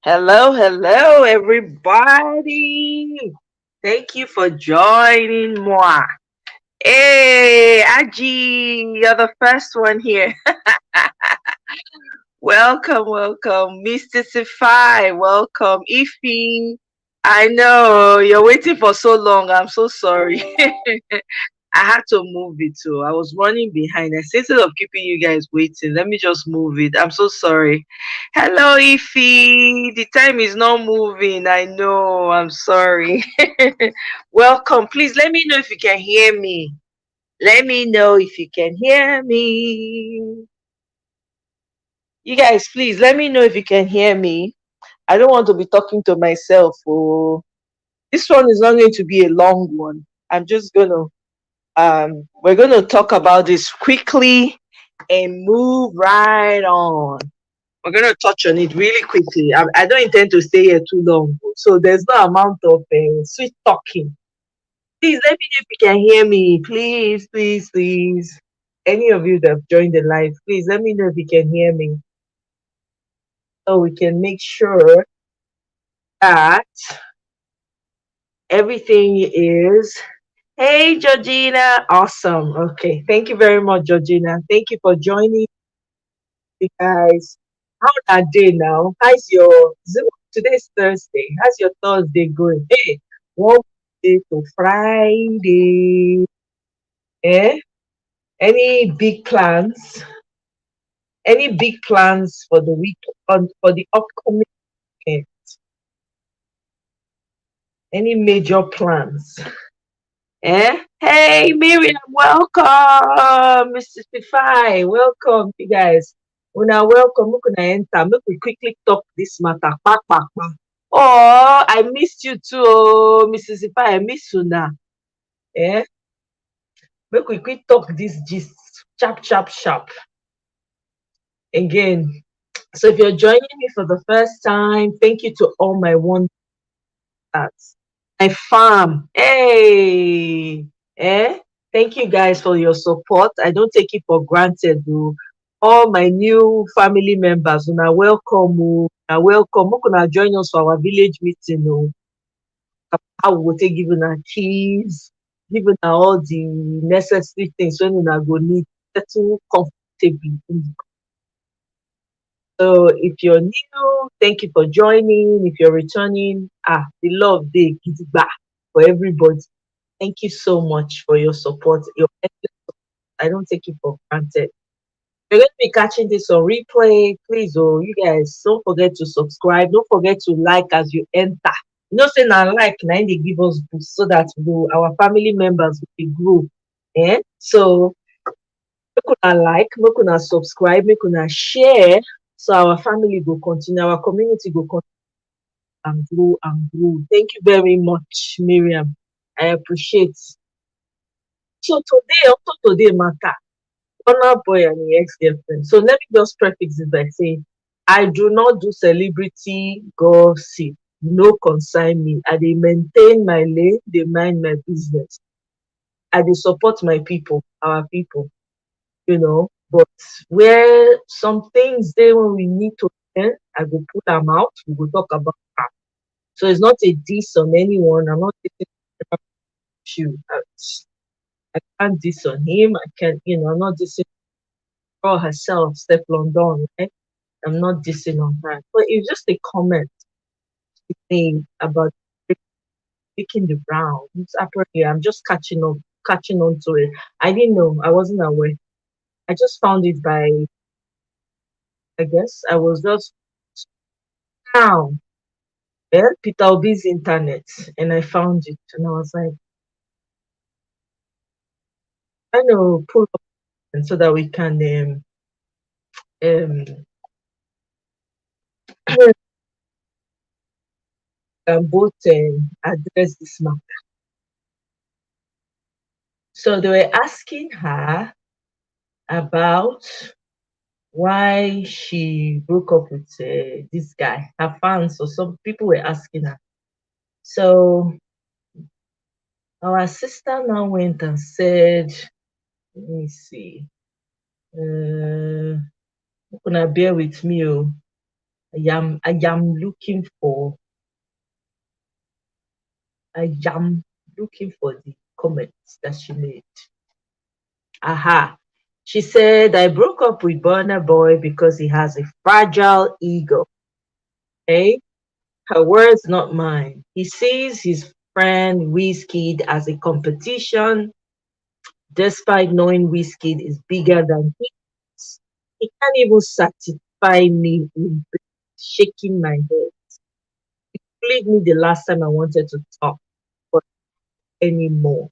Hello, hello, everybody. Thank you for joining moi. Hey, Aji, you're the first one here. Welcome, welcome. Mr. Sifai, welcome. Ify, I know you're waiting for so long. I'm so sorry. I had to move it too. I was running behind. I said, instead of keeping you guys waiting, let me just move it. I'm so sorry. Hello, Ify. The time is not moving. I know. I'm sorry. Welcome. Please let me know if you can hear me. Let me know if you can hear me. You guys, please let me know if you can hear me. I don't want to be talking to myself. Oh, this one is not going to be a long one. I'm just gonna we're going to talk about this quickly and move right on. We're going to touch on it really quickly. I don't intend to stay here too long, so there's no amount of sweet talking. Please let me know if you can hear me. Please, please, please. Any of you that have joined the live, please let me know if you can hear me, so we can make sure that everything is. Hey, Georgina. Awesome. Okay. Thank you very much, Georgina. Thank you for joining, you guys. How that day now? How's your today's Thursday? How's your Thursday going? Hey, one day to Friday. Eh? Any big plans? Any big plans for the week on for the upcoming weekend? Any major plans? Eh? Hey, Miriam, welcome. Mr. Sifai, welcome, you guys. Una welcome. Make una enter. Make we quickly talk this matter. Pa, pa, pa. Oh, I missed you too, oh, Mrs. Sifai. I miss you now. Eh? Make we quick talk this gist. Chap, chap, sharp. Again. So if you're joining me for the first time, thank you to all my wonders. My farm. Hey, eh? Thank you guys for your support. I don't take it for granted. Oh. All my new family members, una welcome. Oh. Una welcome. Make una join us for our village meeting. Oh. How we go take give una keys, give una all the necessary things when una go need settle comfortably. So if you're new, thank you for joining. If you're returning, the love day gidigba for everybody. Thank you so much for your support. I don't take it for granted. You're going to be catching this on replay. Please, oh, you guys, don't forget to subscribe. Don't forget to like as you enter. You know, say now like, now they give us boost so that our family members will grow. Eh? So, make una like, make una subscribe, make una share, so our family will continue, our community will continue and grow and grow. Thank you very much, Miriam. I appreciate. So today matter. Burna Boy and the ex-girlfriend. So let me just prefix it by saying I do not do celebrity gossip. No concern me. I dey maintain my lane, dey mind my business. I dey support my people, our people, But where some things there when we need to learn, I go put them out. We will talk about that. So it's not a diss on anyone. I'm not dissing you. I can't diss on him. I can't, I'm not dissing her herself, Steph London, right? I'm not dissing on her. But it's just a comment thing about picking the rounds. Apparently, I'm just catching on to it. I didn't know. I wasn't aware. I just found it by, I guess, I was just now. Yeah, Peter Obi's internet, and I found it, and I was like, I know, pull up so that we can um both address this matter. So they were asking her about why she broke up with this guy, her fans, or some people were asking her. So our sister now went and said, let me see, gonna bear with me. Oh. I am I am looking for the comments that she made. Aha. She said, I broke up with Burna Boy because he has a fragile ego. Okay? Her words, not mine. He sees his friend Wizkid as a competition, despite knowing Wizkid is bigger than he is. He can't even satisfy me in shaking my head. Played me the last time I wanted to talk, but anymore.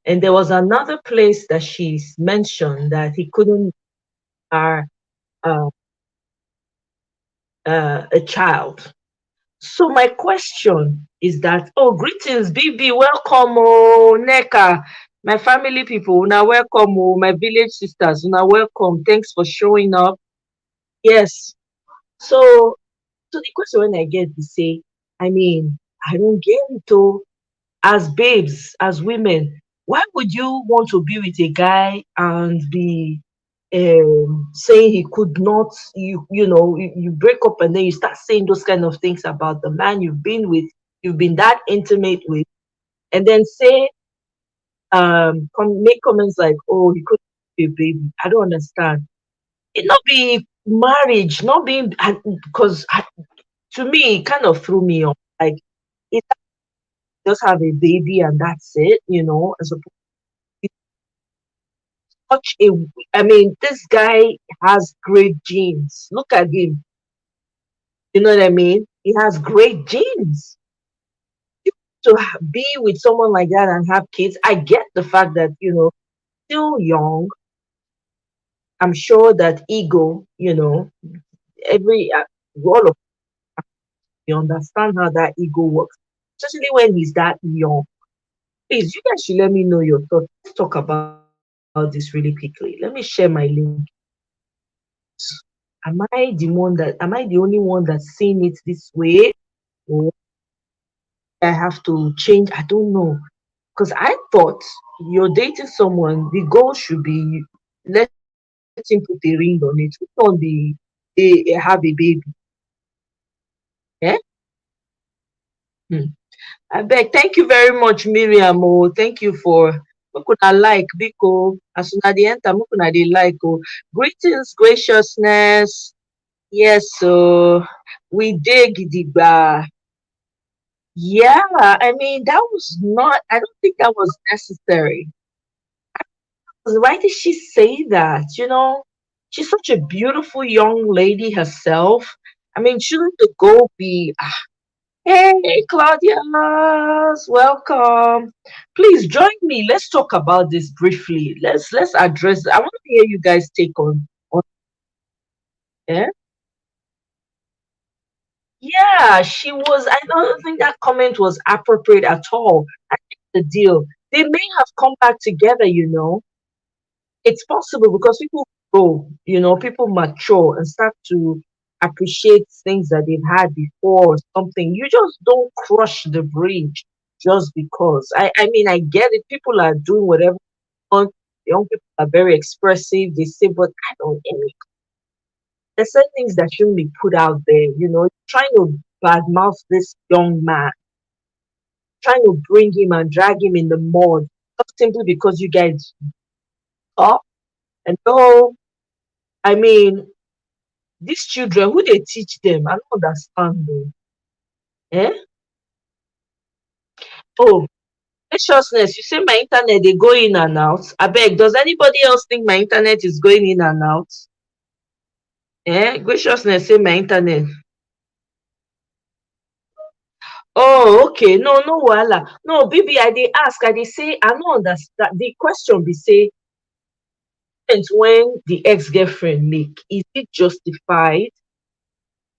And there was another place that she's mentioned that he couldn't are uh, a child. So my question is that, oh, greetings, BB, welcome, oh, Neka, my family people, now welcome, oh, my village sisters, now welcome. Thanks for showing up. Yes. So, so the question when I get to say, I mean, I don't get it, oh, as babes, as women, why would you want to be with a guy and be saying he could not, you break up and then you start saying those kind of things about the man you've been with, you've been that intimate with, and then say, make comments like, oh, he could be a baby. I don't understand. It not be marriage, not being, because to me, it kind of threw me off. Like, it just have a baby and that's it, as opposed to such a, I mean, this guy has great genes. Look at him. You know what I mean? He has great genes. To be with someone like that and have kids, I get the fact that, still young. I'm sure that ego, every, all of you understand how that ego works, especially when he's that young. Please, you guys should let me know your thoughts. Let's talk about this really quickly. Let me share my link. Am I the only one that's seeing it this way? Or I have to change? I don't know. Because I thought you're dating someone, the goal should be let him put a ring on it. Put on they have a baby. Eh? Hmm. I beg. Thank you very much, Miriam. Oh, thank you for Mukuna like Biko. As soon as they enter, Mukuna they like. Oh, greetings, graciousness. Yes, so we dig the bar. Yeah, I mean that was not. I don't think that was necessary. Why did she say that? She's such a beautiful young lady herself. I mean, shouldn't the goal be, hey, Claudia, welcome. Please join me. Let's talk about this briefly. Let's address. I want to hear you guys take on. Yeah, yeah. She was. I don't think that comment was appropriate at all. I think the deal. They may have come back together. It's possible because people grow, people mature and start to appreciate things that they've had before or something. You just don't crush the bridge just because. I mean, I get it. People are doing whatever they want. Young people are very expressive. They say, but I don't get it. There's certain things that shouldn't be put out there. Trying to badmouth this young man, trying to bring him and drag him in the mud, just simply because you guys talk. And no, I mean, these children, who they teach them? I don't understand though. Eh? Oh, graciousness, you say my internet they go in and out. I beg, does anybody else think my internet is going in and out? Eh? Graciousness say my internet. Oh, okay. No, no wahala. No, baby, I dey ask, I dey say, I don't understand. The question be say, when the ex-girlfriend make, is it justified?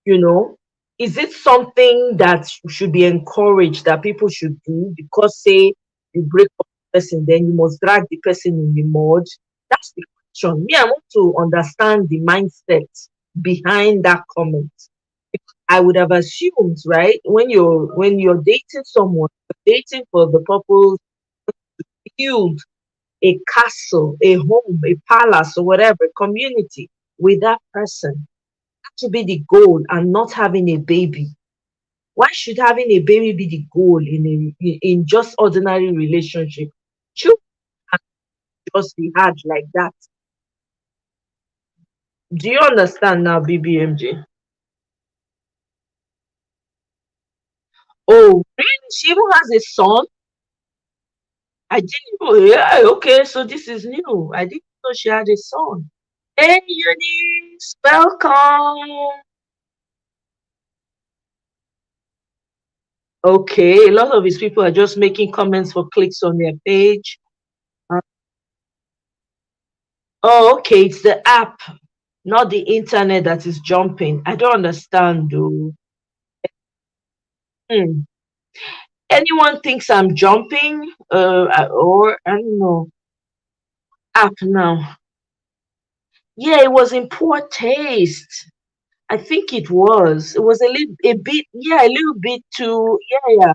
you know is it something that should be encouraged that people should do because say you break up with the person then you must drag the person in the mud? That's the question. Me, I want to understand the mindset behind that comment. I would have assumed, right, when you're dating someone, you're dating for the purpose to build a castle, a home, a palace, or whatever, a community with that person. to be the goal and not having a baby? Why should having a baby be the goal in just ordinary relationship? Should just be hard like that? Do you understand now, BBMJ? Oh, really? She even has a son? I didn't know. Yeah, okay, so this is new. I didn't know she had a son. Hey, Eunice, welcome. Okay, a lot of these people are just making comments for clicks on their page. Uh, Oh, okay, it's the app, not the internet that is jumping. I don't understand, though. Hmm. Anyone thinks I'm jumping? Or I don't know. App now. Yeah, it was in poor taste. I think it was. It was a bit, yeah, a little bit too, yeah, yeah.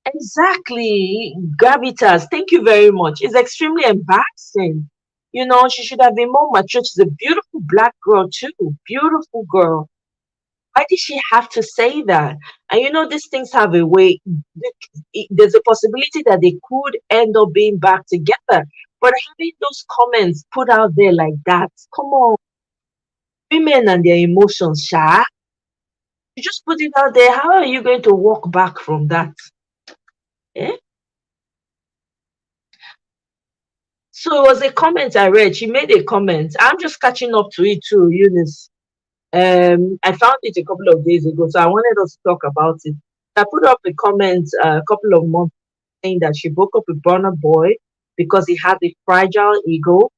Exactly. Gravitas. Thank you very much. It's extremely embarrassing. She should have been more mature. She's a beautiful black girl, too. Beautiful girl. Why did she have to say that? And these things have a way. There's a possibility that they could end up being back together. But having those comments put out there like that, come on, women and their emotions, Sha. You just put it out there. How are you going to walk back from that? Eh? So it was a comment I read. She made a comment. I'm just catching up to it too, Eunice. I found it a couple of days ago, so I wanted us to talk about it. I put up a comment a couple of months saying that she broke up with Burna Boy because he had a fragile ego,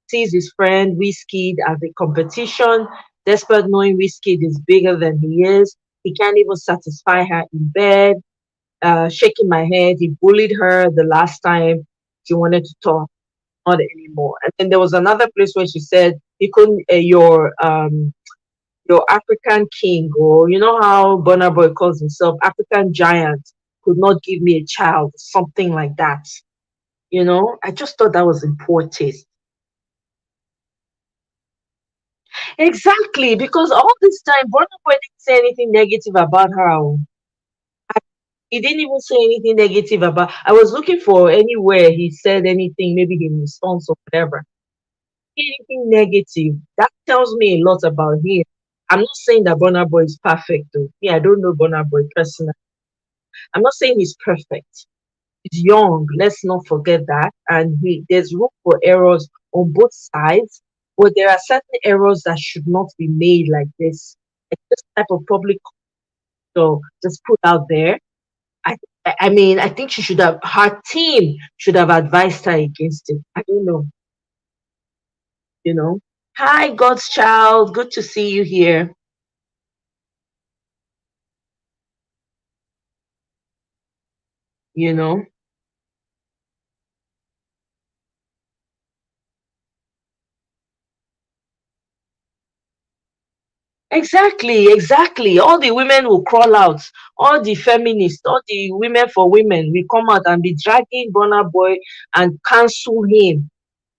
sees his friend Whiskey as a competition, despite knowing Whiskey is bigger than he is. He can't even satisfy her in bed. Shaking my head, he bullied her the last time she wanted to talk, not anymore. And then there was another place where she said he couldn't your African king, or how Burna Boy calls himself African giant, could not give me a child, something like that. I just thought that was in poor taste. Exactly, because all this time Burna Boy didn't say anything negative about her. Oh. He didn't even say anything negative about. I was looking for anywhere he said anything, maybe in response or whatever. Anything negative. That tells me a lot about him. I'm not saying that Burna Boy is perfect, though. Yeah, I don't know Burna Boy personally. I'm not saying he's perfect. He's young. Let's not forget that. And there's room for errors on both sides, but there are certain errors that should not be made like this. Like this type of public, so just put out there. I, I mean, I think her team should have advised her against it. I don't know, you know. Hi, God's child. Good to see you here. You know. Exactly, exactly. All the women will crawl out. All the feminists, all the women for women will come out and be dragging Burna Boy and cancel him.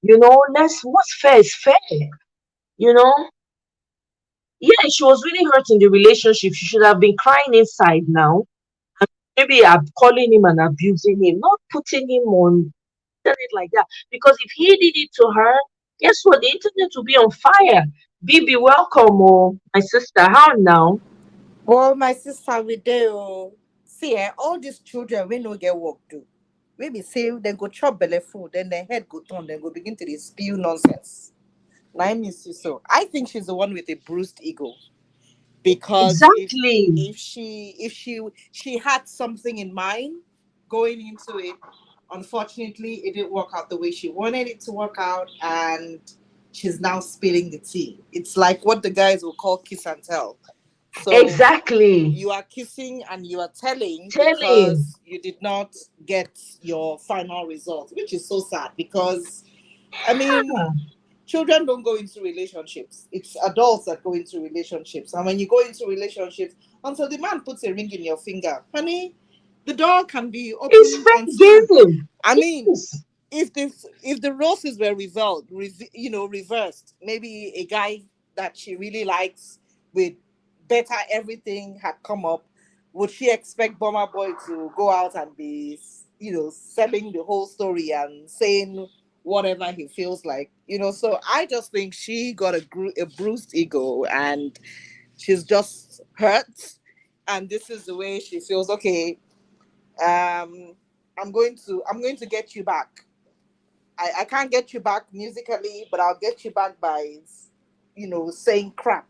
What's fair is fair. You know, yeah, she was really hurt in the relationship. She should have been crying inside now. Maybe I'm calling him and abusing him, not putting him on internet like that. Because if he did it to her, guess what? The internet will be on fire. Bibi, welcome, oh, my sister. How now? Well, my sister, we do. See, all these children, we no get work do. We be say, then go chop belly food, then their head go turn, then go begin to dey spew nonsense. Now, I miss you so. I think she's the one with a bruised ego. Because Exactly. if she had something in mind going into it, unfortunately it didn't work out the way she wanted it to work out, and she's now spilling the tea. It's like what the guys will call kiss and tell. So Exactly. you are kissing and you are telling Telling. because you did not get your final result, which is so sad because I mean, Ah, children don't go into relationships. It's adults that go into relationships. And when you go into relationships, until the man puts a ring in your finger, honey, the door can be it's opened fair until game. I mean, Yes. if the roses were reversed, maybe a guy that she really likes with better everything had come up, would she expect Bomber Boy to go out and be, selling the whole story and saying whatever he feels like, So I just think she got a bruised ego, and she's just hurt, and this is the way she feels. Okay, I'm going to get you back. I can't get you back musically, but I'll get you back by, saying crap.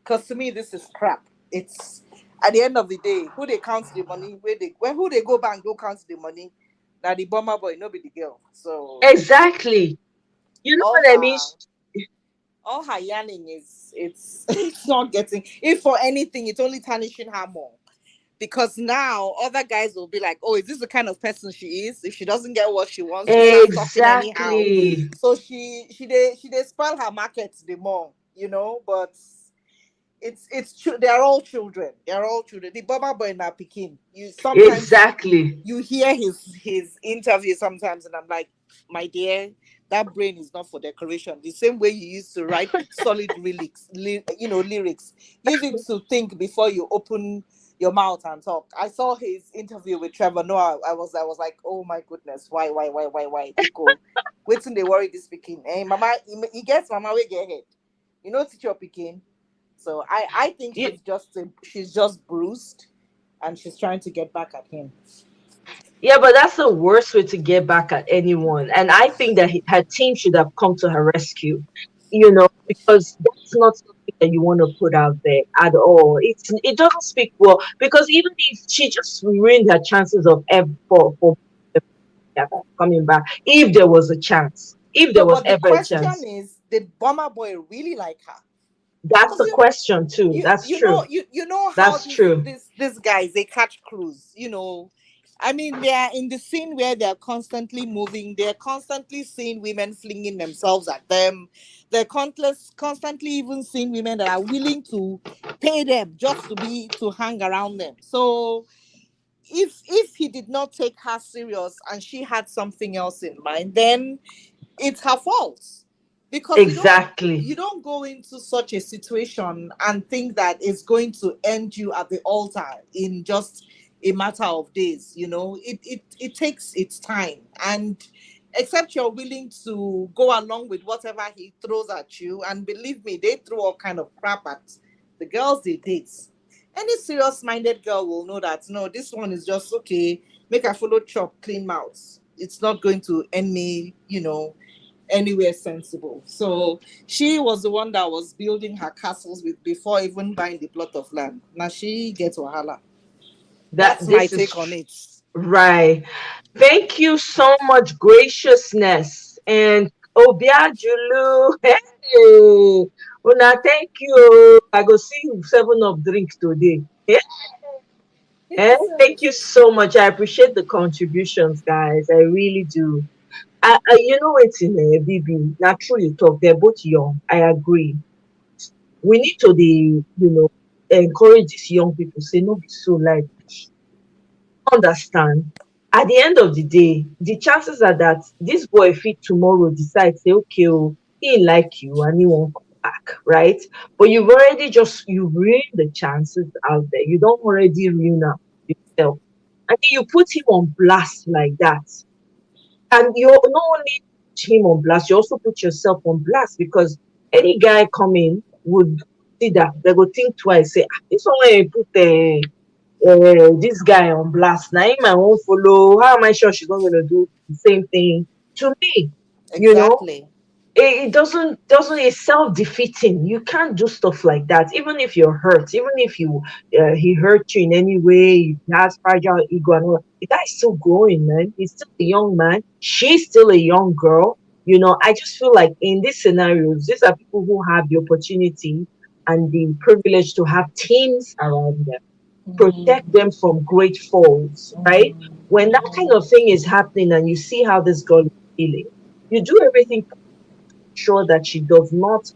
Because to me, this is crap. It's at the end of the day, who they count the money, when who they go back go count the money. Now the Bomber Boy, nobody the girl. So Exactly. You know all what I mean? her all her yarning is it's it's not getting. If for anything, it's only tarnishing her more. Because now other guys will be like, "Oh, is this the kind of person she is? If she doesn't get what she wants, she starts talking anyhow." Exactly. So she they spoil her market the more, But it's true. They are all children. They are all children. The Baba Boy na Pekin. You sometimes Exactly. you hear his interview sometimes, and I'm like, my dear, that brain is not for decoration. The same way you used to write solid lyrics. Use it to think before you open your mouth and talk. I saw his interview with Trevor Noah. I was like, oh my goodness, why? Biko, waiting they worry this Pekin. Hey, mama, he gets mama we get head. Teach your Pekin. So I think You, she's just bruised, and she's trying to get back at him. yeah, but that's the worst way to get back at anyone. And I think that her team should have come to her rescue, because that's not something that you want to put out there at all. It doesn't speak well, because even if she just ruined her chances of ever for coming back, if there was a chance, if there No, was but the ever a question chance, is, did Bomber Boy really like her? that's Because the question too. you That's you know true. you know how That's these true. these these guys they catch crews. I mean, they are in the scene where they're constantly moving. They're constantly seeing women flinging themselves at them. They're constantly even seeing women that are willing to pay them just to hang around them. So if he did not take her serious and she had something else in mind, then it's her fault. Because you Exactly. don't go into such a situation and think that it's going to end you at the altar in just a matter of days. It takes its time, and except you're willing to go along with whatever he throws at you, and believe me, they throw all kind of crap at the girls they date. Any serious minded girl will know that no, this one is just okay, make I follow chop clean mouth. It's not going to end me, anywhere sensible. So she was the one that was building her castles with before even buying the plot of land. Now she gets wahala. That That's my this is take on it. right. Thank you so much, graciousness and Obiajulu. Hey, Una, thank you. I go see you 7 of drink today. Yeah. Thank you so much. I appreciate the contributions, guys. I really do. It's in BB. Now, true, you talk. They're both young. I agree. We need to encourage these young people. Say no, be so like understand. At the end of the day, the chances are that this boy fit tomorrow decide say, okay, oh, he ain't like you and he won't come back, right? But you ruined the chances out there. You don't already ruin am yourself. And then you put him on blast like that. And you not only put him on blast, you also put yourself on blast, because any guy coming would see that they go think twice, say, this one where you put this guy on blast. Now him I won't follow. How am I sure she's not gonna do the same thing to me? You know, Exactly. it doesn't it's self-defeating. You can't do stuff like that, even if you're hurt, even if he hurt you in any way, he has fragile ego and all. The guy's still growing, man. He's still a young man, she's still a young girl. I just feel like in these scenarios, these are people who have the opportunity and the privilege to have teams around them, protect them from great falls, right? When that kind of thing is happening and you see how this girl is feeling, you do everything sure that she does not,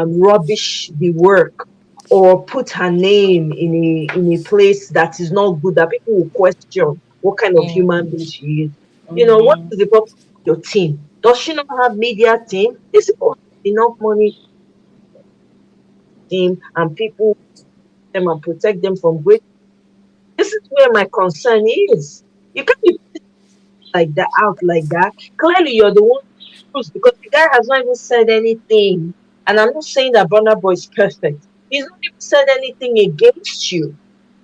rubbish the work or put her name in a place that is not good, that people will question what kind of Mm. human being she is. What Mm-hmm. is the purpose of your team? Does she not have media team? This people have enough money team and people them and protect them from great. This is where my concern is. You can't be like that out like that. Clearly, you're the one who's because the guy has not even said anything. And I'm not saying that Burna Boy is perfect. He's not even said anything against you.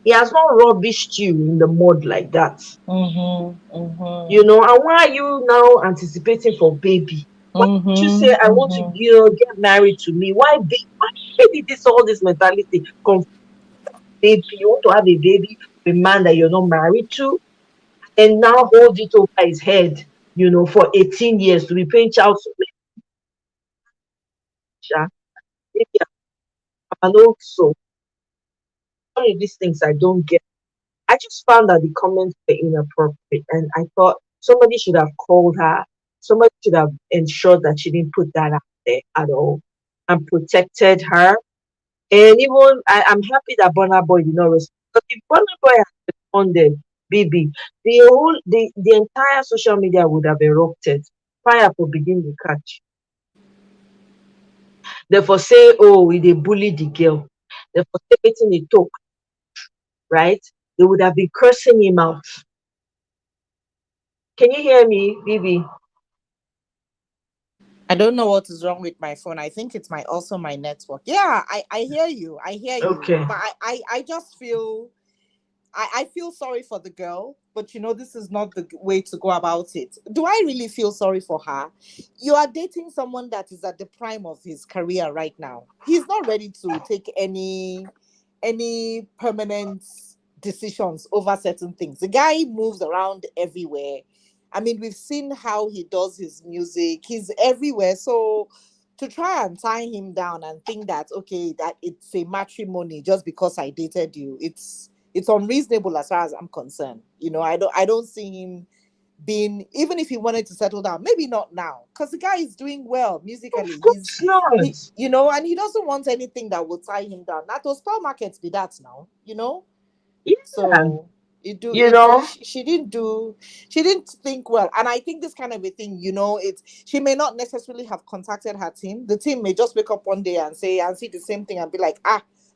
He has not rubbished you in the mud like that. Mm-hmm. Mm-hmm. And why are you now anticipating for baby? Why don't you say I want to, Mm-hmm. get married to me? Why did this all this mentality come from baby? You want to have a baby with a man that you're not married to, and now hold it over his head, for 18 years to be paying child support. Maybe I'm also some of these things I don't get. I just found that the comments were inappropriate, and I thought somebody should have called her. Somebody should have ensured that she didn't put that out there at all and protected her. And even I'm happy that Burna Boy did not respond. But if Burna Boy had responded, baby, the entire social media would have erupted. Fire for begin to catch. Therefore say, oh, we they bully the girl. Therefore say wetin he talk, right? They would have been cursing him out. Can you hear me, Bibi? I don't know what is wrong with my phone. I think it's my network. Yeah, I hear you. I hear you. Okay. But I just feel I feel sorry for the girl, but this is not the way to go about it. Do I really feel sorry for her? You are dating someone that is at the prime of his career right now. He's not ready to take any permanent decisions over certain things. The guy moves around everywhere. I mean, we've seen how he does his music. He's everywhere. So to try and tie him down and think that okay, that it's a matrimony just because I dated you, it's unreasonable as far as I'm concerned. I don't see him being, even if he wanted to settle down, maybe not now, because the guy is doing well Of musically. course not. And he doesn't want anything that will tie him down. That those spell markets be that now. Yeah. So You know, she didn't think well, and I think this kind of a thing, it's she may not necessarily have contacted her team. The team may just wake up one day and see the same thing and be like,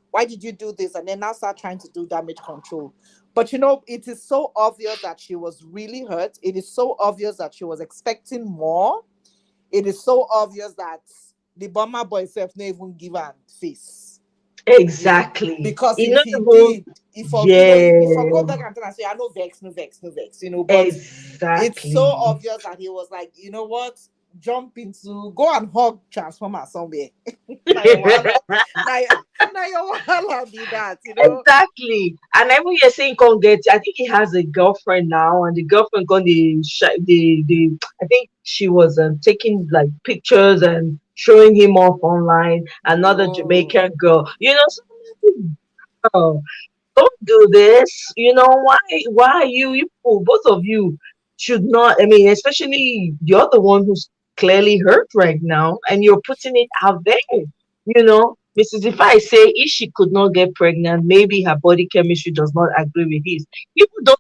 why did you do this, and then now start trying to do damage control. But it is so obvious that she was really hurt. It is so obvious that she was expecting more. It is so obvious that the bomber boy self never even give her face. exactly. Because You if know, he even, did, if for if for go yeah, back and tell and say, I no vex, no vex, no vex, but it's so exactly. obvious that he was like, you know what, jump into go and hug transformer somewhere. Now your wahala, now your, now your wahala be that. Exactly. And even you're saying can't get, I think he has a girlfriend now, and the girlfriend got I think she was taking like pictures and showing him off online. Another Whoa. Jamaican girl, so girl, don't do this. Why are you people, both of you should not, I mean, especially you're the one who's clearly hurt right now and you're putting it out there. Mrs. If I say if she could not get pregnant, maybe her body chemistry does not agree with his. People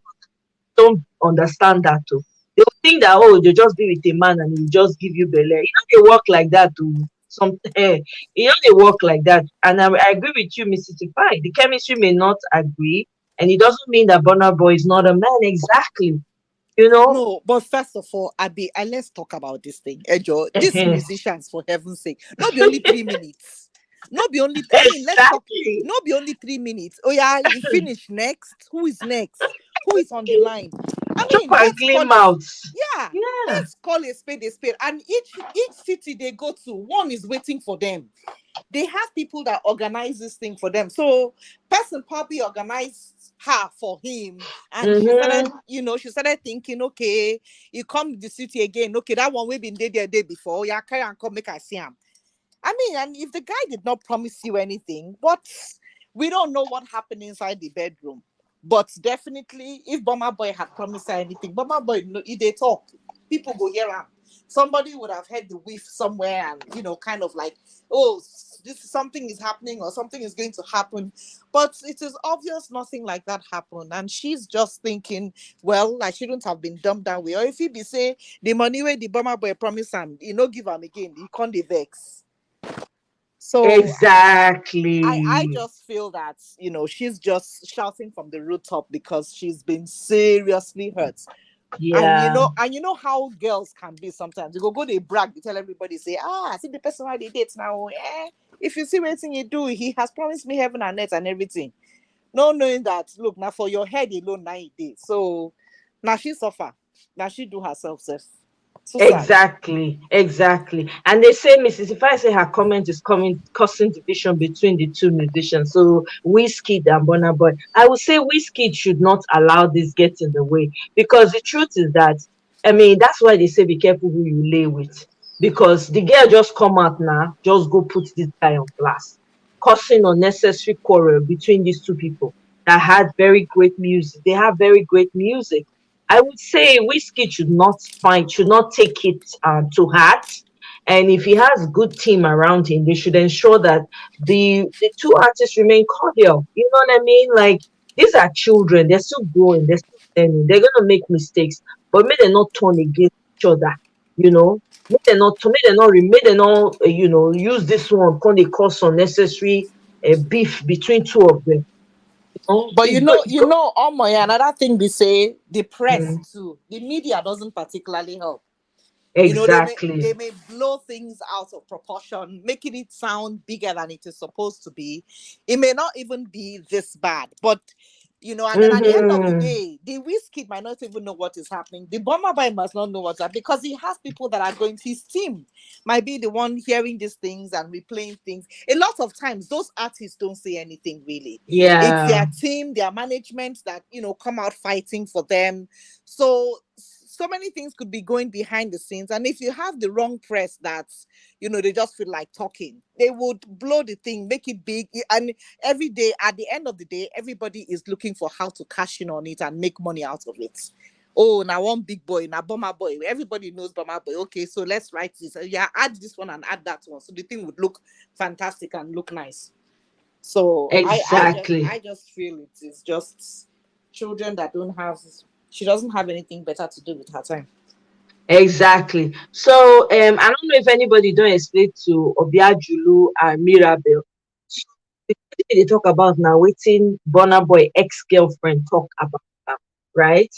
don't understand that too. They will think that they just be with a man and he will just give you belay. They work like that too. They work like that. And I agree with you, Mrs. Ifai. The chemistry may not agree, and it doesn't mean that Burna Boy is not a man. Exactly. You know. No, but first of all, Abi, let's talk about this thing. Ejo, these musicians, for heaven's sake, not be only 3 minutes. Not be only, I mean, let's talk, Exactly. not be only 3 minutes. Oh, yeah, you finish next. Who is next? Who is on the line? I Chop mean, and let's clean call it, mouths. yeah, Yeah. let's call a spade a spade. And each city they go to, one is waiting for them. They have people that organize this thing for them. So person probably organized her for him, and Mm-hmm. she started thinking, okay, you come to the city again. Okay, that one we been there the day before. Yeah, carry and come make I see him. I mean, and if the guy did not promise you anything, what we don't know what happened inside the bedroom. But definitely, if Bomber Boy had promised her anything, Bomber Boy, if they talk, people go hear him. somebody would have heard the whiff somewhere and, kind of like, oh, this something is happening or something is going to happen. But it is obvious nothing like that happened. And she's just thinking, well, I shouldn't have been dumped that way. Or if he be say the money where the Burna Boy promise him, give him again, he can't dey vex. So I Exactly. just feel that, she's just shouting from the rooftop because she's been seriously hurt. And Yeah. how girls can be sometimes. You go they brag, they tell everybody, say, see the person why they date now. If you see anything you do, he has promised me heaven and earth and everything. No knowing that, look, now for your head alone, now it is. So now she suffer. Now she do herself self. So sad. Exactly, exactly. And they say Mrs. If I say her comment is coming causing division between the two musicians, so Whiskey and Burna Boy, I would say Whiskey should not allow this get in the way because the truth is that I mean that's why they say be careful who you lay with because the girl just come out now, just go put this guy on blast, causing unnecessary quarrel between these two people that had very great music. They have very great music. I would say Whiskey should not take it to heart. And if he has good team around him, they should ensure that the two artists remain cordial. You know what I mean? Like these are children; they're still growing, they're still learning. They're gonna make mistakes, but may they not turn against each other. You know, may they not use this one can they cause unnecessary beef between two of them. You know, But it's good. oh my, another thing they say, the press Mm, too. The media doesn't particularly help. They exactly. may blow things out of proportion, making it sound bigger than it is supposed to be. It may not even be this bad, but and then at the end of the Mm-hmm. day, the whiskey might not even know what is happening. The bomber boy must not know what's happening because he has people that are going to his team. Might be the one hearing these things and replaying things. A lot of times, those artists don't say anything really. It's Yeah. their team, their management that come out fighting for them. So many things could be going behind the scenes, and if you have the wrong press that they just feel like talking, they would blow the thing, make it big, and every day at the end of the day everybody is looking for how to cash in on it and make money out of it. Oh, now one big boy, now Bomber Boy, everybody knows Bomber Boy. Okay, so let's write this. Yeah, add this one and add that one, so the thing would look fantastic and look nice. So Exactly. I just feel it is just children that don't have. She doesn't have anything better to do with her time. Exactly. So I don't know if anybody don't explain to Obiajulu and Mirabel. So the thing they talk about now, waiting Burna Boy ex-girlfriend talk about her, right?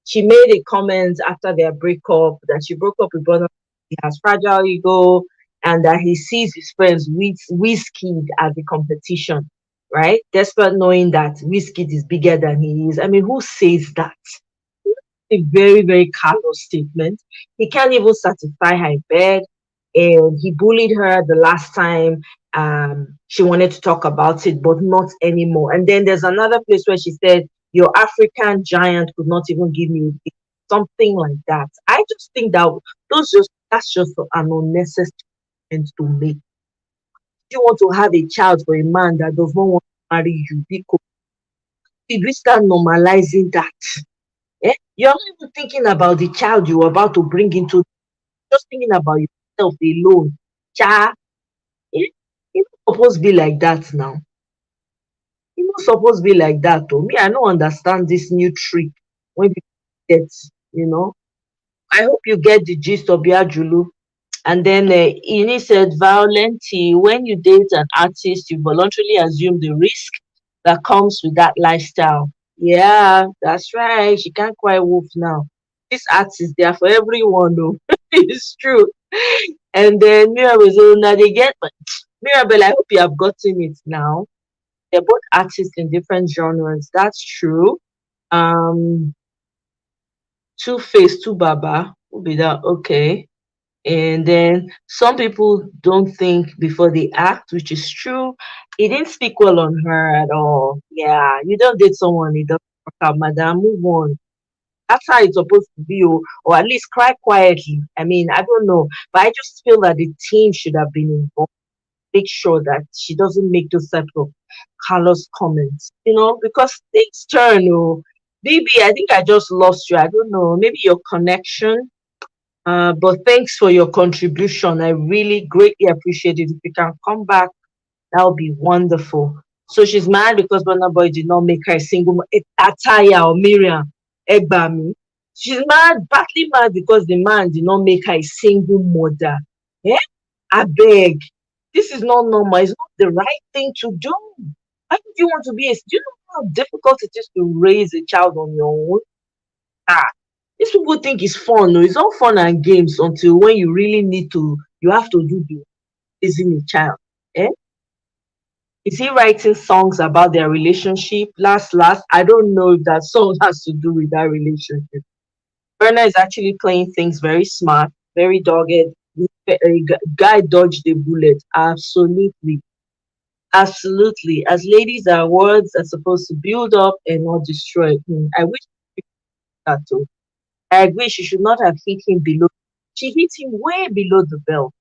She made a comment after their breakup that she broke up with Burna. He has fragile ego and that he sees his friends with Whiskey as the competition, right? Despite knowing that Whiskey is bigger than he is. I mean, who says that? A very, very callous statement. He can't even satisfy her in bed. And he bullied her the last time she wanted to talk about it, but not anymore. And then there's another place where she said, your African giant could not even give me something like that. I just think that that's just an unnecessary statement to make. You want to have a child for a man that does not want to marry you because if we start normalizing that, you're not even thinking about the child you're about to bring into, just thinking about yourself alone. Cha, it's not supposed to be like that now. It's not supposed to be like that. Oh, me, I don't understand this new trick when people get, you know. I hope you get the gist of Biajulu. And then Ini said, violently, when you date an artist, you voluntarily assume the risk that comes with that lifestyle. Yeah, that's right. She can't cry wolf now. This artist, they are for everyone, though. It's true. And then Mirabel said, now they get, Mirabel, I hope you have gotten it now. They're both artists in different genres. That's true. Um, Two Face, Two Baba. Will be that okay? And then some people don't think before they act, which is true. He didn't speak well on her at all. Yeah, you don't date someone, it doesn't work out, madam. Move on. That's how it's supposed to be, or at least cry quietly. I mean, I don't know, but I just feel that the team should have been involved. Make sure that she doesn't make those type of callous comments, because things turn. Oh, baby, I think I just lost you. I don't know, maybe your connection. But thanks for your contribution. I really greatly appreciate it. If you can come back, that would be wonderful. So she's mad because Burna Boy did not make her a single Ataya or Miriam Egbami. She's mad, partly mad because the man did not make her a single mother. Yeah? I beg. This is not normal. It's not the right thing to do. Why would you want to be a, do you know how difficult it is to raise a child on your own? Ah, these people think it's fun. No, it's all fun and games until when you really need to, you have to do the raising a child. Eh? Is he writing songs about their relationship? Last, I don't know if that song has to do with that relationship. Burner is actually playing things very smart, very dogged. A guy dodged the bullet. Absolutely. Absolutely. As ladies, our words are supposed to build up and not destroy. I wish that too. I agree she should not have hit him below. She hit him way below the belt.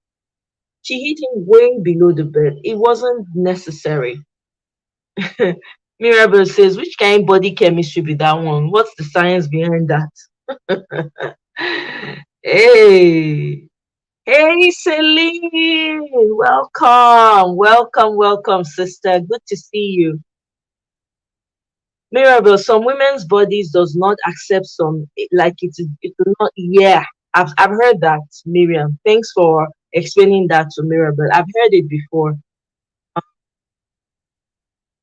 She hit him way below the belt. It wasn't necessary. Mirabel says, which kind of body chemistry be that one? What's the science behind that? Hey, hey, Celine, welcome, sister. Good to see you. Mirabel, some women's bodies does not accept some, like it will not. Yeah, I've heard that, Miriam. Thanks for explaining that to Mirabel. I've heard it before.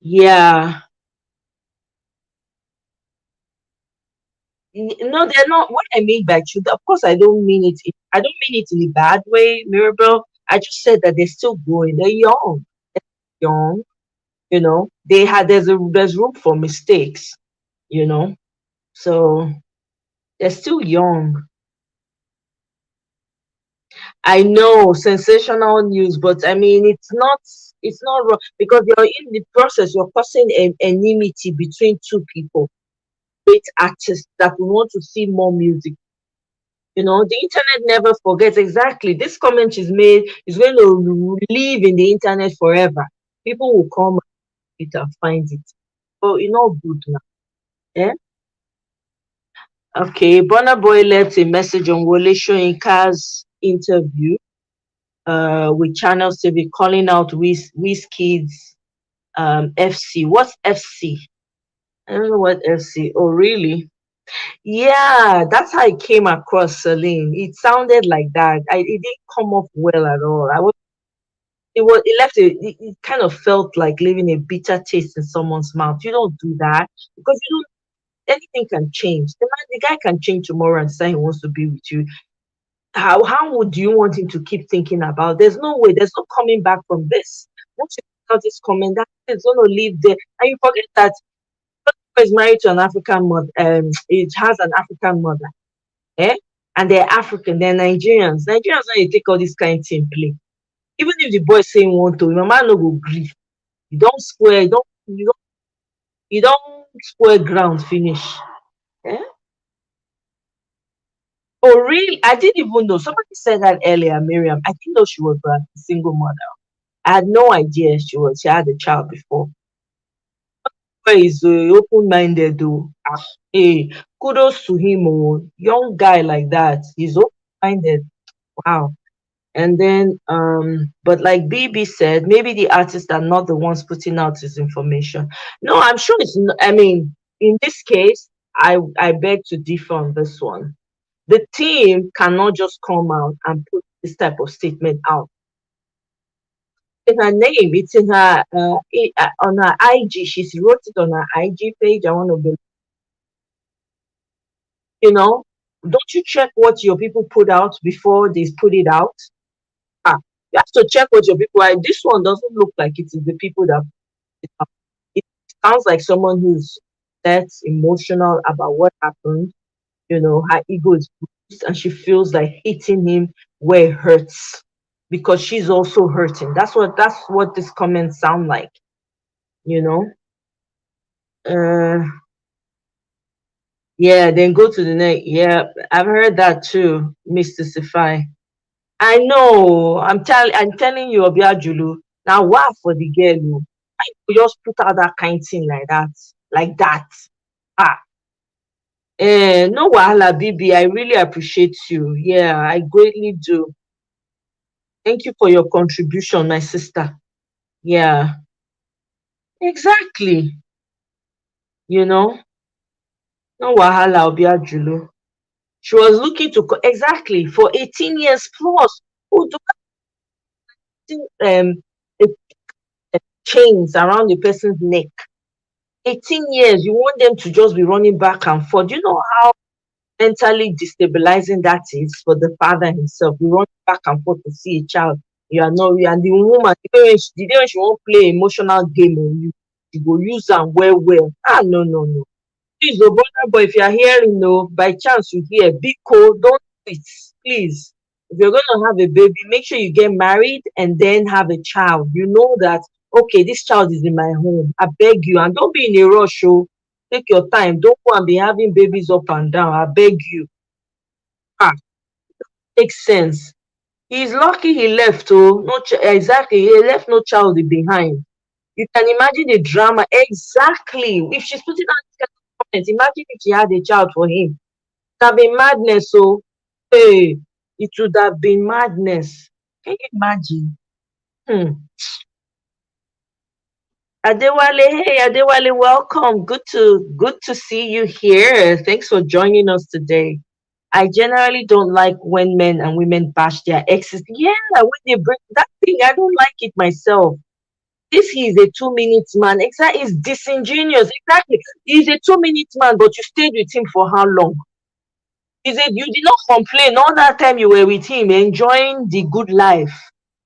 Yeah, no, they're not. What I mean by truth, of course, I don't mean it. I don't mean it in a bad way, Mirabel. I just said that they're still growing. They're young. You know, there's room for mistakes. You know, so they're still young. I know, sensational news, but I mean, it's not wrong because you're in the process. You're causing an enmity between two people, great artists that we want to see more music. You know, the internet never forgets. Exactly. This comment is made is going to live in the internet forever. People will come it and find it. Oh, you know, good now. Yeah. Okay. Burna Boy left a message on Wole Soyinka's interview with Channel TV calling out Wizkid's FC. What's FC? I don't know what FC. Oh, really? Yeah, that's how it came across, Celine. It sounded like that. It didn't come off well at all. It left it kind of felt like leaving a bitter taste in someone's mouth. You don't do that because you don't anything can change. The guy can change tomorrow and say he wants to be with you. How would you want him to keep thinking about? There's no way, there's no coming back from this. Once you put out this comment, that is gonna live there. And you forget that is married to an African mother, it has an African mother. Eh? And they're African, they're Nigerians. Nigerians when you take all this kind of thing play. Even if the boy saying want to, your man no go grief. You don't square, you don't square ground finish. Eh? Oh really? I didn't even know. Somebody said that earlier, Miriam. I didn't know she was a single mother. I had no idea she had a child before. Boy is open-minded though. Ah, hey, kudos to him. Oh, young guy like that. He's open-minded. Wow. And then, but like BB said, maybe the artists are not the ones putting out this information. No, I'm sure it's. I mean, in this case, I beg to differ on this one. The team cannot just come out and put this type of statement out. In her name, it's in her on her IG. She's wrote it on her IG page. I want to be, you know, don't you check what your people put out before they put it out? Ah, you have to check what your people are. This one doesn't look like it is the people that put it out. It sounds like someone who's that's emotional about what happened. You know, her ego is bruised and she feels like hitting him where it hurts because she's also hurting. That's what this comments sound like, you know. Uh yeah, then go to the next. Yeah, I've heard that too, Mr. Sifai. I know. I'm telling you, Obiajulu. Now what for the girl? Oh. I just put out that kind of thing like that. Like that. Ah, No wahala, Bibi. I really appreciate you. Yeah, I greatly do. Thank you for your contribution, my sister. Yeah, exactly. You know, no wahala, Obiajulu. She was looking to exactly for 18 years plus. Who do a chains around the person's neck? 18 years. You want them to just be running back and forth. You know how mentally destabilizing that is for the father himself. You run back and forth to see a child. You are not, and the woman, the day when she won't play emotional game on you, she go use them well, well. No, no, no. Please, oh, brother boy, if you are hearing, no, by chance you hear, big code, don't do it, please. If you're going to have a baby, make sure you get married and then have a child. You know that, okay, this child is in my home. I beg you, and don't be in a rush, oh. Take your time. Don't go and be having babies up and down. I beg you. Ah, makes sense. He's lucky he left, oh, no, exactly. He left no child behind. You can imagine the drama. Exactly. If she's putting on this kind of comments, imagine if she had a child for him. It would have been madness. So, hey, it would have been madness. Can you imagine? Hmm. Adewale, hey Adewale, welcome. Good to see you here. Thanks for joining us today. I generally don't like when men and women bash their exes. Yeah, when they break that thing, I don't like it myself. This he is a 2 minute man. Exactly, is disingenuous. Exactly, he's a 2 minute man, but you stayed with him for how long? Is it you did not complain all that time you were with him, enjoying the good life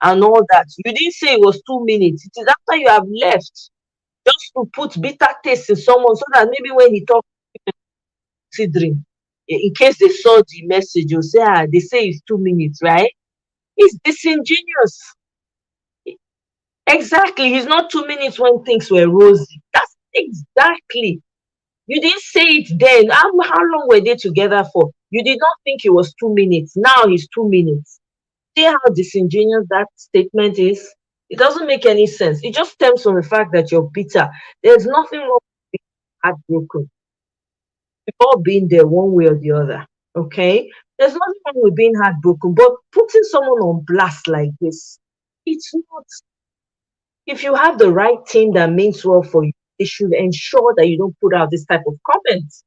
and all that? You didn't say it was 2 minutes. It is after you have left, just to put bitter taste in someone, so that maybe when he talks, considering in case they saw the message, you'll say, they say it's 2 minutes, right? It's disingenuous. Exactly. He's not 2 minutes when things were rosy. That's exactly. You didn't say it then. How long were they together for? You did not think it was 2 minutes. Now he's 2 minutes. See how disingenuous that statement is? It doesn't make any sense. It just stems from the fact that you're bitter. There's nothing wrong with being heartbroken. We've all been there one way or the other. Okay? There's nothing wrong with being heartbroken, but putting someone on blast like this, it's not. If you have the right team that means well for you, they should ensure that you don't put out this type of comments.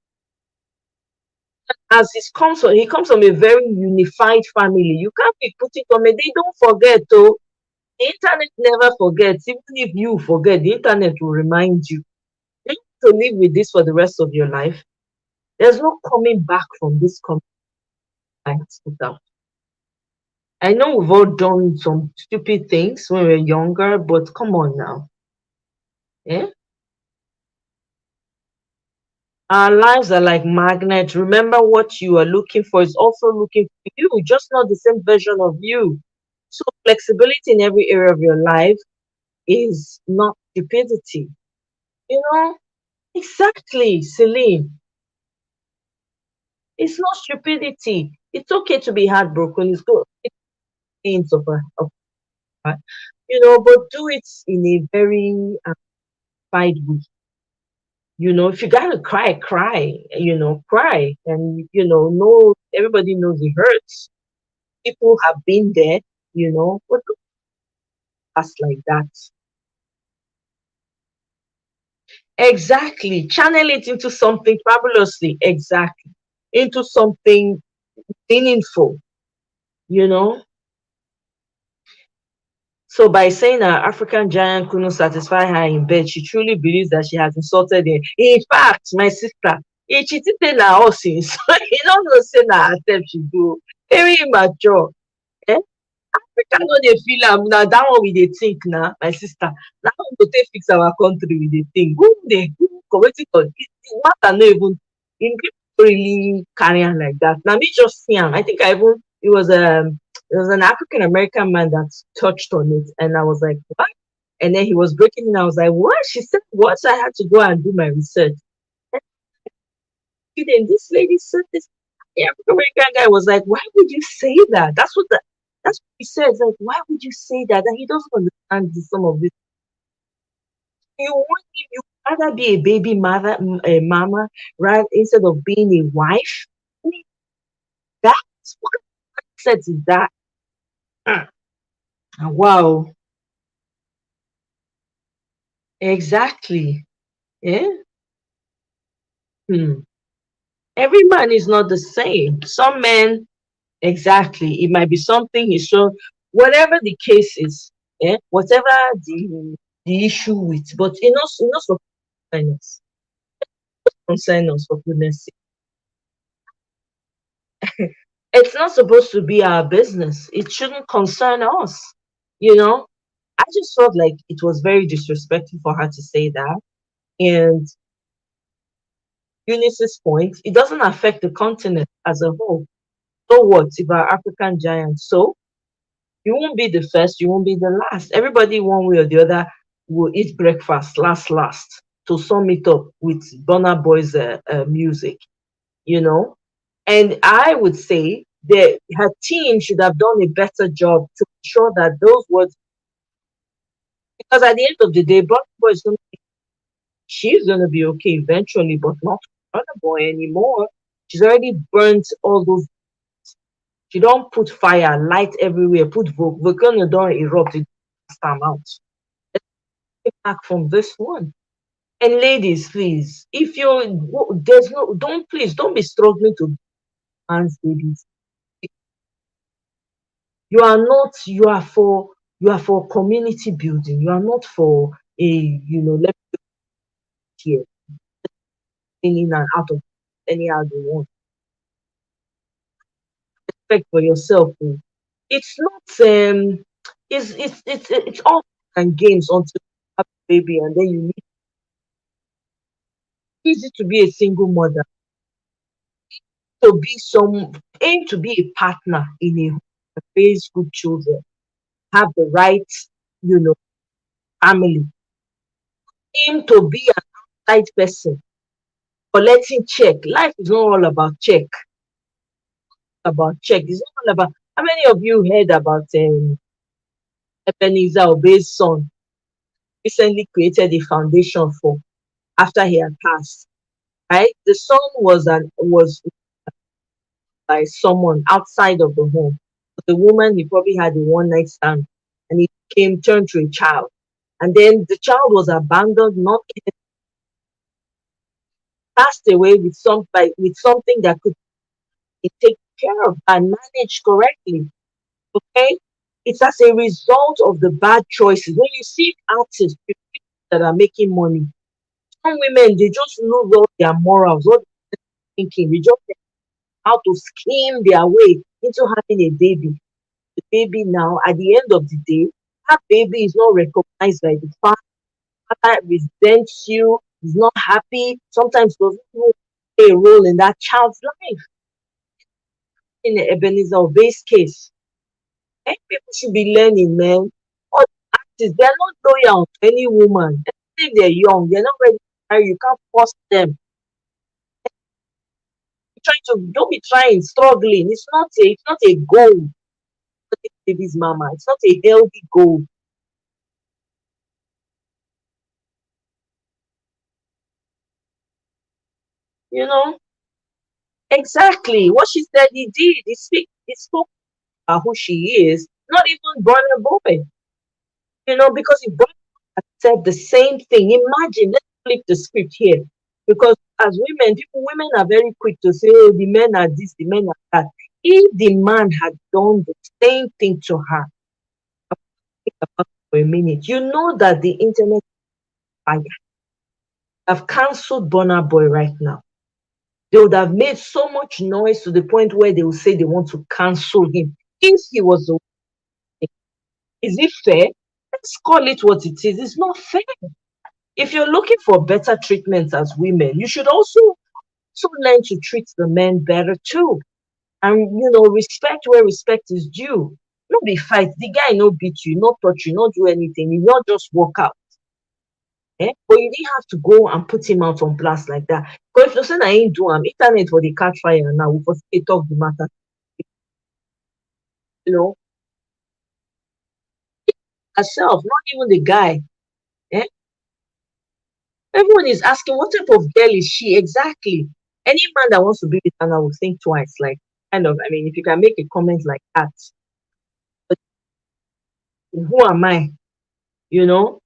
As he comes from a very unified family. You can't be putting comment. They don't forget, though. The internet never forgets. Even if you forget, the internet will remind you. You need to live with this for the rest of your life. There's no coming back from this comment. I know we've all done some stupid things when we were younger, but come on now. Eh? Our lives are like magnets. Remember, what you are looking for is also looking for you, just not the same version of you. So flexibility in every area of your life is not stupidity. You know? Exactly, Celine. It's not stupidity. It's okay to be heartbroken. It's good. It's things of but do it in a very amplified way. If you gotta cry, cry. Cry, and know everybody knows it hurts. People have been there. But don't pass like that. Exactly. Channel it into something fabulously. Exactly. Into something meaningful. You know. So by saying an African giant couldn't satisfy her in bed, she truly believes that she has insulted him. In fact, my sister, she did na us since. You don't know say na herself she do. Very immature. Eh? Africa no dey feel am. Na that one we dey think na, my sister. Na how we go take fix our country we dey think. Who wetin the matter no even in people no really carry am like that. Na me just see am. I think I even it was an African American man that touched on it, and I was like, what? And then he was breaking it. I was like, what? She said, what? So I had to go and do my research. And then this lady said this. The African American guy was like, why would you say that? That's what he says. Like, why would you say that? And he doesn't understand some of this. You want him, you rather be a baby mother, a mama, right, instead of being a wife. I mean, that's what kind of mindset is that? Ah, wow, exactly. Yeah. Hmm. Every man is not the same. Some men, exactly. It might be something he shown, whatever the case is, whatever the issue with. But you know, for kindness, concern us for goodness sake. It's not supposed to be our business. It shouldn't concern us. You know, I just felt like it was very disrespectful for her to say that. And Eunice's point, it doesn't affect the continent as a whole. So what if our African giants? So you won't be the first, you won't be the last. Everybody, one way or the other, will eat breakfast last to sum it up with Burna Boy's music, you know. And I would say that her team should have done a better job to ensure that those words, because at the end of the day, Burna Boy is going to, she's going to be okay eventually, but not Burna Boy anymore. She's already burnt all those. She don't put fire, light everywhere, put volcano don't erupt, it time out. Back from this one. And ladies, please, if you're there's no don't please don't be struggling to man's babies. You are not, you are for community building. You are not for a, let me here in and out of anyhow they want. Respect for yourself. Oh. It's not it's all and games until you have a baby and then you need easy to be a single mother, to be some aim to be a partner in a raise good children, have the right, you know, family. Aim to be an outside person, collecting check. Life is not all about check. About check. It's not all about. How many of you heard about Ebenezer Obey's son? Recently created a foundation for after he had passed. Right, the son was by someone outside of the home. The woman, he probably had a one night stand, and he came turned to a child, and then the child was abandoned, not passed away with with something that could be taken care of and managed correctly. Okay, it's as a result of the bad choices. When you see artists that are making money, some women they just lose all their morals, what they're thinking. They just know how to scheme their way into having a baby. The baby now, at the end of the day, that baby is not recognized by the father, resents you, is not happy, sometimes doesn't even play a role in that child's life. In the Ebenezer Obey's case, people should be learning, man. All the artists, they're not loyal to any woman. Especially if they're young, they're not ready to marry. You can't force them. Don't be trying, struggling. It's not a goal. Baby's mama. It's not a healthy goal. You know exactly what she said. He did. He spoke about who she is. Not even Burna Boy. Because if Burna said the same thing, imagine. Let's flip the script here, because as women are very quick to say, "Oh, the men are this, the men are that." If the man had done the same thing to her, think about it for a minute, you know that the internet have cancelled Burna Boy right now. They would have made so much noise to the point where they will say they want to cancel him. If he was the is it fair? Let's call it what it is. It's not fair. If you're looking for better treatment as women, you should also learn to treat the men better too. And respect where respect is due. No be fight. The guy no beat you, not touch you, not do anything. You not just walk out. But you didn't have to go and put him out on blast like that. Because if you say I ain't do internet for the catch fire now, we for talk the matter. You know, herself, not even the guy. Eh? Everyone is asking, what type of girl is she exactly? Any man that wants to be with Anna will think twice. Like, kind of, I mean, if you can make a comment like that, but who am I? You know,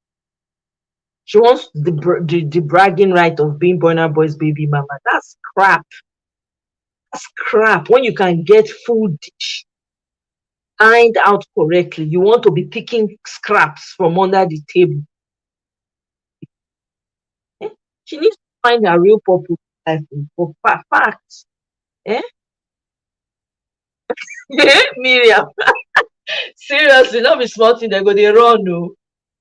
she wants the bragging right of being Burna Boy's baby mama. That's crap. That's crap. When you can get food dish lined out correctly, you want to be picking scraps from under the table. Eh? She needs to find her real purpose in life for facts. Eh? Miriam, seriously, not be small thing. They go they run. No.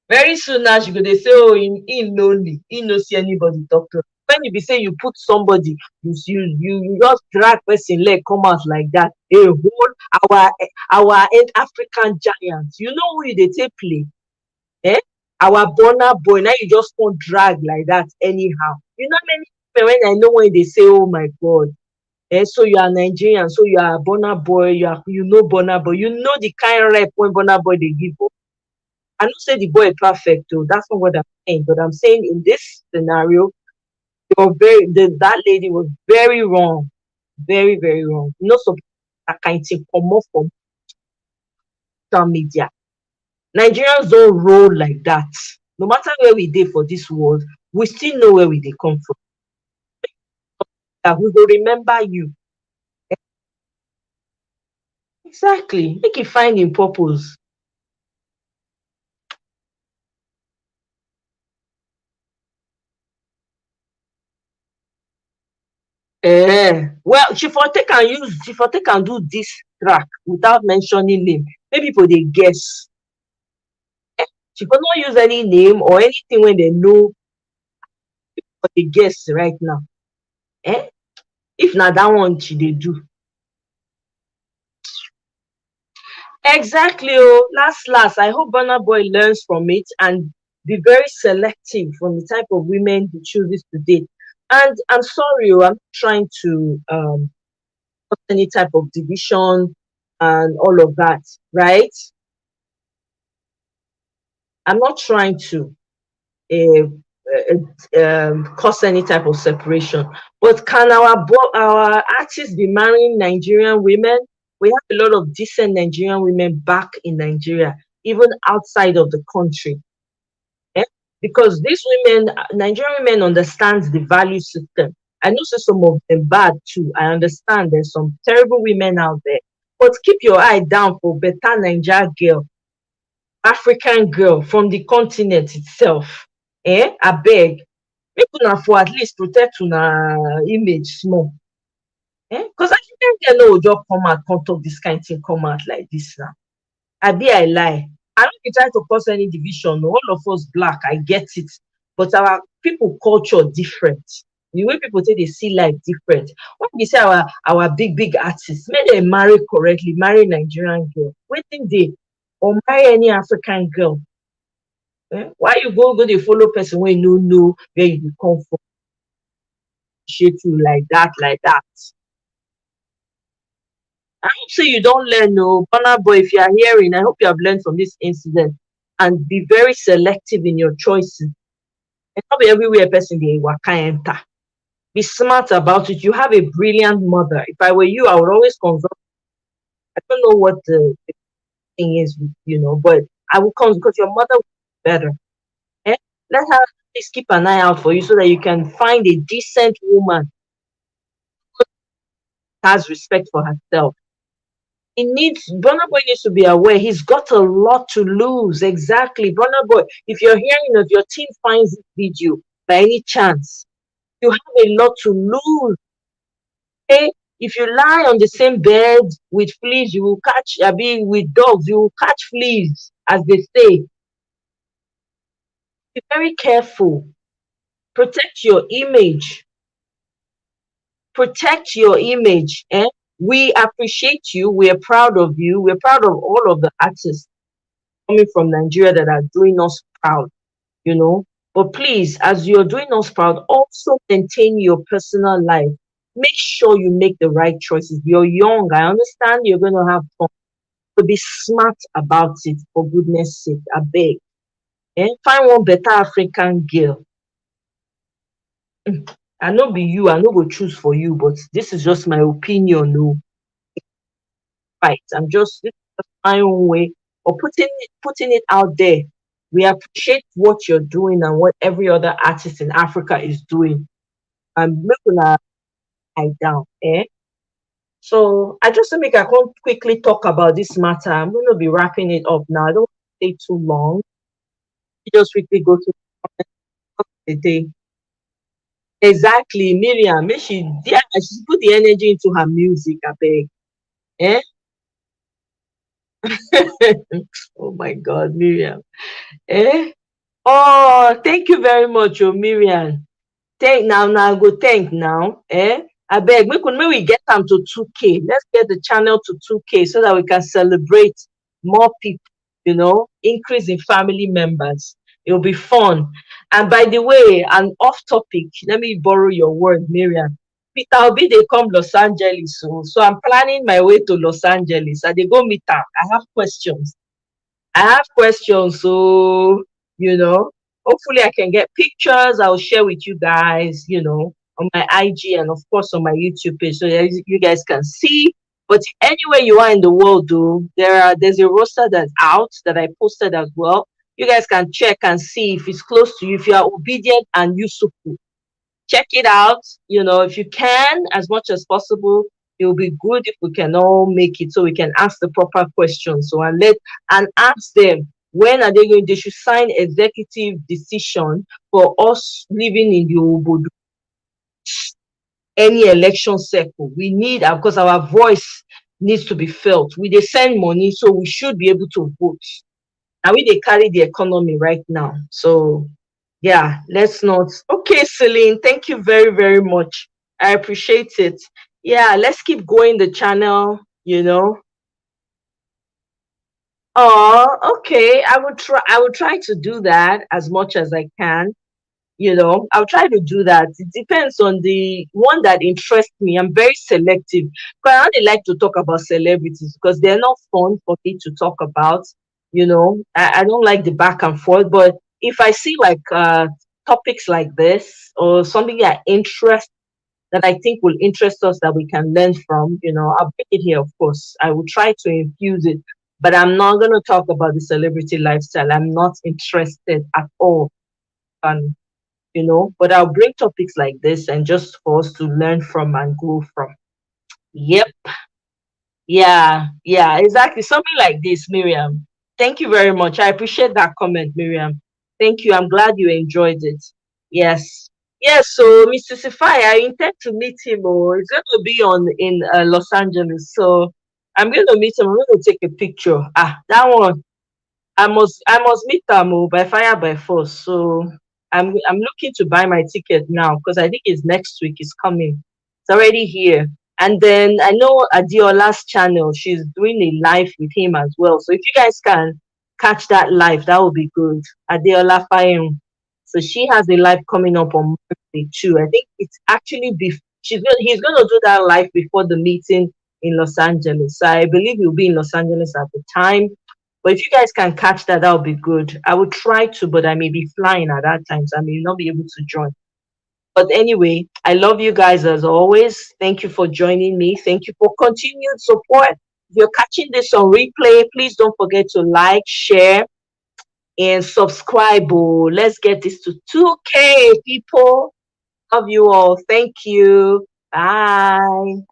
Very soon now she go they say, oh, in lonely, he no see anybody talk to. When you be say you put somebody, you just drag person leg come out like that. A whole our African giants. You know who they take play? Eh? Our Burna Boy. Now you just won't drag like that anyhow. You know many people when I know when they say, oh my God. Eh, so you are Nigerian, so you are Burna Boy, you know Burna Boy, you know the kind of rep when Burna Boy they give up. I don't say the boy is perfect too. That's not what I'm saying. But I'm saying in this scenario, that lady was very wrong. Very, very wrong. Not supposed to kind of come off from social media. Nigerians don't roll like that. No matter where we did for this world, we still know where we they come from. We will remember you. Exactly. Make it find in purpose. Well, she for take and do this track without mentioning name. Maybe people they guess. She could not use any name or anything when they know what they guess right now. Eh? If not that one she they do. Exactly. Oh, last. I hope Burna Boy learns from it and be very selective from the type of women he chooses to date. And I'm sorry, oh, I'm not trying to cause any type of division and all of that, right? I'm not trying to cause any type of separation. But can our artists be marrying Nigerian women? We have a lot of decent Nigerian women back in Nigeria, even outside of the country. Eh? Because these women, Nigerian women, understands the value system. I know some of them bad too. I understand there's some terrible women out there, but keep your eye down for better Niger girl, African girl from the continent itself. I beg, make una for at least protect una image small. Because African girl no go just come out, come talk this kind of thing, come out like this now. I lie. I don't be trying to cause any division. No, all of us black, I get it. But our people culture different. The way people say they see life different. When we say our big artists, may they marry correctly, marry Nigerian girl. Waiting they or marry any African girl. Why you go they follow person when you know where you dey come from, shit you like that. I hope so you don't learn, no, Burna Boy. If you are hearing, I hope you have learned from this incident and be very selective in your choices. And not be everywhere person they waka enter. Be smart about it. You have a brilliant mother. If I were you, I would always consult. I don't know what the thing is, but I will consult because your mother will be better. Eh? Let her please keep an eye out for you so that you can find a decent woman who has respect for herself. Burna Boy needs to be aware he's got a lot to lose. Exactly. Burna Boy, if you're hearing of your team finds this video by any chance, you have a lot to lose. Okay? If you lie on the same bed with fleas, you will catch, I mean, with dogs, you will catch fleas, as they say. Be very careful. Protect your image. Protect your image. We appreciate you. We are proud of you. We're proud of all of the artists coming from Nigeria that are doing us proud, you know. But please, as you're doing us proud, also maintain your personal life. Make sure you make the right choices. You're young. I understand you're going to have fun, but be smart about it for goodness sake. I beg. Find one better African girl. I no be you, I no go choose for you, but this is just my opinion. No, right. This is just my own way of putting it out there. We appreciate what you're doing and what every other artist in Africa is doing. And make una lie down, eh? So I just to make I come quickly talk about this matter. I'm gonna be wrapping it up now. I don't want to stay too long. Just quickly go to the day. Exactly, Miriam. Make she yeah, she put the energy into her music, I beg. Eh? Oh my god, Miriam. Eh? Oh, thank you very much, oh Miriam. Thank now, go thank now. Eh? I beg, make we get them to 2K. Let's get the channel to 2K so that we can celebrate more people, increase in family members. It'll be fun. And by the way, an off topic, let me borrow your word, Miriam. Peter Obi, they come Los Angeles soon. So I'm planning my way to Los Angeles. I they go meet her. I have questions, so hopefully I can get pictures. I'll share with you guys, on my IG and of course on my YouTube page, so that you guys can see. But anywhere you are in the world, though, there's a roster that's out that I posted as well. You guys can check and see if it's close to you. If you are obedient and useful, check it out. If you can, as much as possible, it will be good if we can all make it so we can ask the proper questions. So and ask them when are they going. They should sign executive decision for us living in the Obodo. Any election circle, we need because our voice needs to be felt. We they send money, so we should be able to vote. And we they carry the economy right now. So yeah, let's not. Okay, Celine, thank you very, very much. I appreciate it. Yeah, let's keep going the channel. Oh, okay. I would try to do that as much as I can. I'll try to do that. It depends on the one that interests me. I'm very selective. But I only like to talk about celebrities because they're not fun for me to talk about. I don't like the back and forth. But if I see like topics like this or something that I think will interest us that we can learn from, I'll bring it here, of course. I will try to infuse it. But I'm not gonna talk about the celebrity lifestyle. I'm not interested at all. And but I'll bring topics like this and just for us to learn from and grow from. Yep. Yeah, exactly. Something like this, Miriam. Thank you very much. I appreciate that comment, Miriam. Thank you. I'm glad you enjoyed it. Yes. Yes, so Mr. Sifai, I intend to meet him. Oh, it's going to be on in Los Angeles. So I'm going to meet him. I'm going to take a picture. That one. I must meet them by fire by force. So I'm looking to buy my ticket now because I think it's next week. It's coming. It's already here. And then I know Adiola's channel. She's doing a live with him as well. So if you guys can catch that live, that would be good. Adiola Fayum. So she has a live coming up on Monday too. I think it's actually he's gonna do that live before the meeting in Los Angeles. So I believe he'll be in Los Angeles at the time. But if you guys can catch that, that would be good. I would try to, but I may be flying at that time, so I may not be able to join. But anyway, I love you guys as always. Thank you for joining me. Thank you for continued support. If you're catching this on replay, please don't forget to like, share, and subscribe. Oh, let's get this to 2K, people. Love you all. Thank you. Bye.